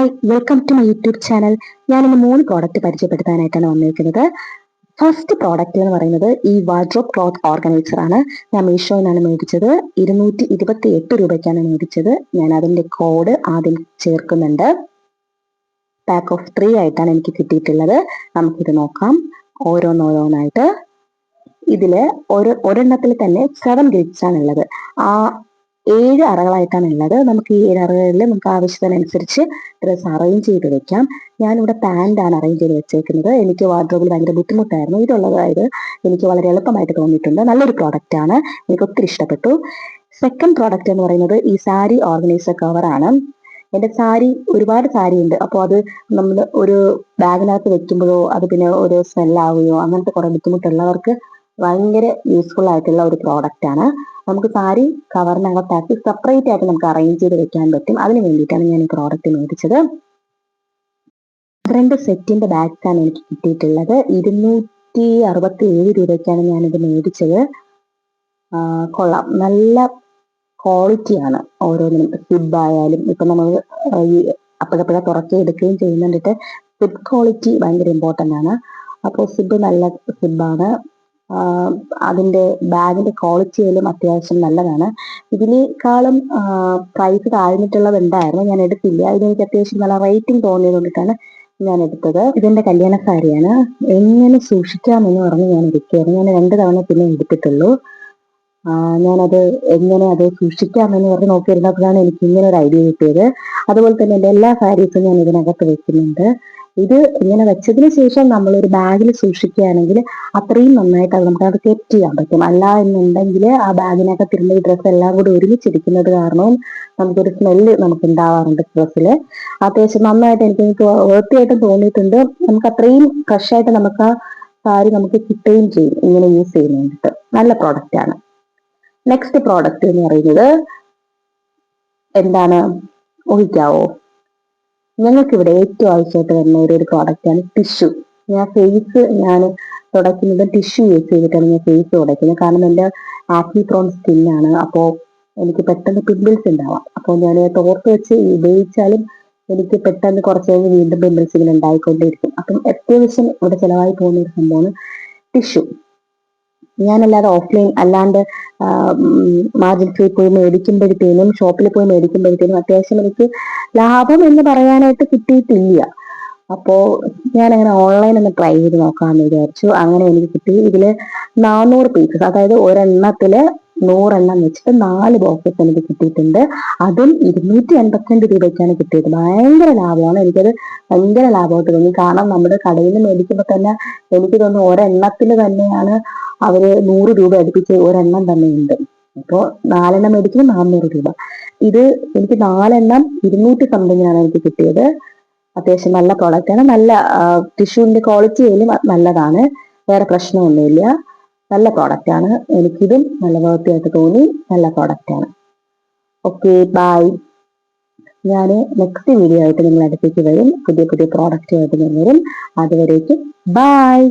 Hi, welcome to my YouTube channel. ഞാനിന്ന് 3 product പരിചയപ്പെടുത്താനായിട്ടാണ് വന്നിരിക്കുന്നത്. First product എന്ന് പറയുന്നത് ഈ വാർഡ്രോബ് ക്ലോത്ത് ഓർഗനൈസർ ആണ്. ഞാൻ മീഷോയിൽ നിന്നാണ് മേടിച്ചത്. 228 രൂപയ്ക്കാണ് മേടിച്ചത്. ഞാൻ അതിന്റെ കോഡ് ആദ്യം ചേർക്കുന്നുണ്ട്. പാക്ക് ഓഫ് 3 ആയിട്ടാണ് എനിക്ക് കിട്ടിയിട്ടുള്ളത്. നമുക്കിത് നോക്കാം ഓരോന്നോരോന്നായിട്ട്. ഇതില് ഒരെണ്ണത്തിൽ തന്നെ 7 ഗ്രിഡ്സ് ആണ് ഉള്ളത്. 7 അറകളായിട്ടാണ് ഉള്ളത്. നമുക്ക് ഈ 7 അറകളിൽ നമുക്ക് ആവശ്യത്തിനനുസരിച്ച് ഡ്രസ്സ് അറേഞ്ച് ചെയ്ത് വെക്കാം. ഞാനിവിടെ പാൻ്റാണ് അറേഞ്ച് ചെയ്ത് വെച്ചേക്കുന്നത്. എനിക്ക് വാർഡ്രോബിൽ ഭയങ്കര ബുദ്ധിമുട്ടായിരുന്നു. ഇതുള്ളതായത് എനിക്ക് വളരെ എളുപ്പമായിട്ട് തോന്നിയിട്ടുണ്ട്. നല്ലൊരു പ്രോഡക്റ്റ് ആണ്, എനിക്ക് ഒത്തിരി ഇഷ്ടപ്പെട്ടു. സെക്കൻഡ് പ്രോഡക്റ്റ് എന്ന് പറയുന്നത് ഈ സാരി ഓർഗനൈസർ കവറാണ്. എൻ്റെ ഒരുപാട് സാരി ഉണ്ട്. അപ്പോൾ അത് നമ്മൾ ഒരു ബാഗിനകത്ത് വെക്കുമ്പോഴോ അത് പിന്നെ ഒരു സ്മെല്ലാവുകയോ അങ്ങനത്തെ കുറെ ബുദ്ധിമുട്ടുള്ളവർക്ക് ഭയങ്കര യൂസ്ഫുൾ ആയിട്ടുള്ള ഒരു പ്രോഡക്റ്റ് ആണ്. നമുക്ക് സാരി കവറിനകത്താക്കി സെപ്പറേറ്റ് ആയിട്ട് നമുക്ക് അറേഞ്ച് ചെയ്ത് വെക്കാൻ പറ്റും. അതിന് വേണ്ടിയിട്ടാണ് ഞാൻ ഈ പ്രോഡക്റ്റ് മേടിച്ചത്. 2 സെറ്റിന്റെ ബാഗ്സ് ആണ് എനിക്ക് കിട്ടിയിട്ടുള്ളത്. 267 രൂപയ്ക്കാണ് ഞാനിത് മേടിച്ചത്. കൊള്ളാം, നല്ല ക്വാളിറ്റിയാണ് ഓരോന്നിനും. സിബ് ആയാലും ഇപ്പൊ നമ്മൾ ഈ അപ്പോഴപ്പോഴെ തുറക്കി എടുക്കുകയും ചെയ്യുന്നുണ്ടിട്ട് സിബ് ക്വാളിറ്റി ഭയങ്കര ഇമ്പോർട്ടൻ്റ് ആണ്. അപ്പോൾ സിബ് നല്ല സിബാണ്. അതിന്റെ ബാഗിന്റെ ക്വാളിറ്റിയിലും അത്യാവശ്യം നല്ലതാണ്. ഇതിനേക്കാളും പ്രൈസ് താഴ്ന്നിട്ടുള്ളത് ഉണ്ടായിരുന്നു, ഞാൻ എടുത്തില്ല. ഇതെനിക്ക് അത്യാവശ്യം നല്ല റേറ്റിംഗ് തോന്നിയത് കൊണ്ടിട്ടാണ് ഞാൻ എടുത്തത്. ഇതെന്റെ കല്യാണ സാരിയാണ്. എങ്ങനെ സൂക്ഷിക്കാമെന്ന് പറഞ്ഞ് ഞാൻ ഇരിക്കുകയായിരുന്നു. ഞാൻ 2 തവണ പിന്നെ എടുത്തിട്ടുള്ളൂ. ഞാനത് എങ്ങനെ അത് സൂക്ഷിക്കാമെന്ന് പറഞ്ഞ് നോക്കിയിരുന്നപ്പോഴാണ് എനിക്ക് ഇങ്ങനെ ഒരു ഐഡിയ കിട്ടിയത്. അതുപോലെ തന്നെ എൻ്റെ എല്ലാ സാരീസും ഞാൻ ഇതിനകത്ത് വെക്കുന്നുണ്ട്. ഇത് ഇങ്ങനെ വെച്ചതിന് ശേഷം നമ്മളൊരു ബാഗിൽ സൂക്ഷിക്കുകയാണെങ്കിൽ അത്രയും നന്നായിട്ട് അത് നമുക്ക് അത് സെറ്റ് ചെയ്യാൻ പറ്റും. അല്ല എന്നുണ്ടെങ്കിൽ ആ ബാഗിനകത്തിരുന്ന ഈ ഡ്രസ്സ് എല്ലാം കൂടി ഒരുമിച്ചിരിക്കുന്നത് കാരണവും നമുക്കൊരു സ്മെല്ല് നമുക്ക് ഉണ്ടാവാറുണ്ട് ഡ്രസ്സിൽ. അത്യാവശ്യം നന്നായിട്ട് എനിക്ക് വൃത്തിയായിട്ടും തോന്നിയിട്ടുണ്ട്. നമുക്ക് അത്രയും ഫ്രഷ് ആയിട്ട് നമുക്ക് ആ സാരി നമുക്ക് കിട്ടുകയും ചെയ്യും ഇങ്ങനെ യൂസ് ചെയ്യുന്നതിട്ട്. നല്ല പ്രോഡക്റ്റ് ആണ്. നെക്സ്റ്റ് പ്രോഡക്റ്റ് എന്ന് പറയുന്നത് എന്താണ്, ഊഹിക്കാവോ? ഞങ്ങൾക്ക് ഇവിടെ ഏറ്റവും ആവശ്യമായിട്ട് വരുന്ന ഒരു പ്രോഡക്റ്റ് ആണ് ടിഷ്യൂ. ഞാൻ തുടയ്ക്കുന്നത് ടിഷ്യൂ യൂസ് ചെയ്തിട്ടാണ് ഞാൻ ഫേസ് തുടയ്ക്കുന്നത്. കാരണം എൻ്റെ ആക്നി പ്രോൺ സ്കിന്നാണ്. അപ്പോൾ എനിക്ക് പെട്ടെന്ന് പിമ്പിൾസ് ഉണ്ടാവാം. അപ്പോൾ ഞാൻ തോർത്ത് വെച്ച് ഉപയോഗിച്ചാലും എനിക്ക് പെട്ടെന്ന് കുറച്ച് കഴിഞ്ഞ് വീണ്ടും പിമ്പിൾസ് ഇങ്ങനെ ഉണ്ടായിക്കൊണ്ടേയിരിക്കും. അപ്പം അത്യാവശ്യം ഇവിടെ ചിലവായി പോകുന്ന ഒരു സംഭവമാണ് ടിഷ്യൂ. ഞാനല്ലാതെ ഓഫ്ലൈൻ അല്ലാണ്ട് മാർജിൻസിൽ പോയി മേടിക്കുമ്പോഴത്തേനും ഷോപ്പിൽ പോയി മേടിക്കുമ്പോഴത്തേനും അത്യാവശ്യം എനിക്ക് ലാഭം എന്ന് പറയാനായിട്ട് കിട്ടിയിട്ടില്ല. അപ്പോ ഞാൻ അങ്ങനെ ഓൺലൈൻ ഒന്ന് ട്രൈ ചെയ്ത് നോക്കാമെന്ന് വിചാരിച്ചു. അങ്ങനെ എനിക്ക് കിട്ടി. ഇതില് 400 പീസസ്, അതായത് ഒരെണ്ണത്തില് 100 എണ്ണം വെച്ചിട്ട് 4 ബോക്സസ് എനിക്ക് കിട്ടിയിട്ടുണ്ട്. അതും 252 രൂപയ്ക്കാണ് കിട്ടിയത്. ഭയങ്കര ലാഭമാണ്. എനിക്കത് ഭയങ്കര ലാഭമായിട്ട് തോന്നി. കാരണം നമ്മുടെ കടയിൽ നിന്ന് മേടിക്കുമ്പോൾ തന്നെ എനിക്ക് തോന്നുന്നു ഒരെണ്ണത്തിന് തന്നെയാണ് അവര് 100 രൂപ അടുപ്പിച്ച് ഒരെണ്ണം തന്നെ ഉണ്ട്. അപ്പോൾ 4 എണ്ണം മേടിക്കുമ്പോൾ 400 രൂപ. ഇത് എനിക്ക് 4 എണ്ണം 200 സംതിങ്ങിനാണ് എനിക്ക് കിട്ടിയത്. അത്യാവശ്യം നല്ല പ്രോഡക്റ്റ് ആണ്. നല്ല ടിഷ്യൂവിന്റെ ക്വാളിറ്റിയിലും നല്ലതാണ്. വേറെ പ്രശ്നമൊന്നുമില്ല. നല്ല പ്രോഡക്റ്റ് ആണ്. എനിക്കിതും നല്ല വൃത്തിയായിട്ട് തോന്നി. നല്ല പ്രോഡക്റ്റ് ആണ്. Okay, bye. ഞാൻ നെക്സ്റ്റ് വീഡിയോ ആയിട്ട് നിങ്ങൾ അടുത്തേക്ക് വരും. പുതിയ പുതിയ പ്രോഡക്റ്റുമായിട്ട് ഞാൻ വരും. അതുവരേക്കും ബൈ.